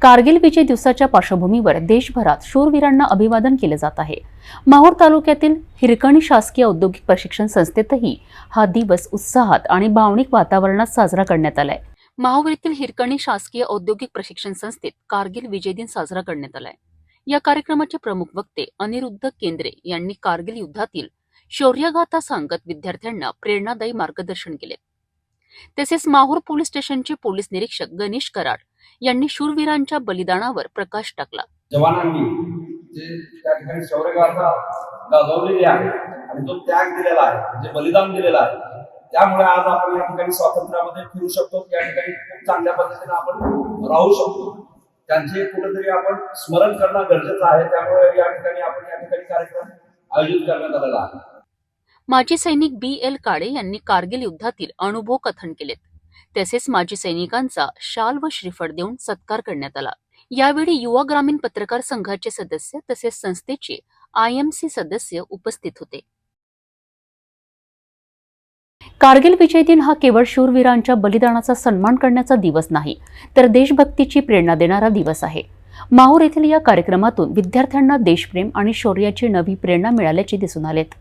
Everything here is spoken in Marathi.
कारगिल विजय दिवसाच्या पार्श्वभूमीवर देशभरात शूरवीरांना अभिवादन केले जात आहे। माहूर तालुक्यातील हिरकणी शासकीय औद्योगिक प्रशिक्षण संस्थेतही हा दिवस उत्साहात आणि भावनिक वातावरणात साजरा करण्यात आलाय। माहूर येथील हिरकणी शासकीय औद्योगिक प्रशिक्षण संस्थेत कारगिल विजय दिन साजरा करण्यात आलाय। या कार्यक्रमाचे प्रमुख वक्ते अनिरुद्ध केंद्रे यांनी कारगिल युद्धातील शौर्यगाथा सांगत विद्यार्थ्यांना प्रेरणादायी मार्गदर्शन केले। तसेच माहूर पोलीस स्टेशनचे पोलीस निरीक्षक गणेश कराड यांनी शूरवीरांच्या बलिदानावर प्रकाश टाकला। जवानांनी जे त्या ठिकाणी शौर्यगाथा गाजवलेली आहे आणि जो त्याग दिलेला आहे, जे बलिदान दिलेलं आहे, त्यामुळे आज आपण या ठिकाणी स्वातंत्र्यामध्ये फिरू शकतो, या ठिकाणी खूप चांगल्या पद्धतीने आपण राहू शकतो। त्यांचे कुठेतरी आपण स्मरण करणं गरजेचं आहे। त्यामुळे या ठिकाणी कार्यक्रम आयोजित करण्यात आलेला आहे। माजी सैनिक BL काळे यांनी कारगिल युद्धातील अनुभव कथन केलेत। तसेच माजी सैनिकांचा शाल व श्रीफळ देऊन सत्कार करण्यात आला। यावेळी युवा ग्रामीण पत्रकार संघाचे सदस्य तसेच संस्थेचे IMC सदस्य उपस्थित होते। कारगिल विजय दिन हा केवळ शूरवीरांच्या बलिदानाचा सन्मान करण्याचा दिवस नाही, तर देशभक्तीची प्रेरणा देणारा दिवस आहे। माहूर येथील या कार्यक्रमातून विद्यार्थ्यांना देशप्रेम आणि शौर्याची नवी प्रेरणा मिळाल्याचे दिसून आलेत।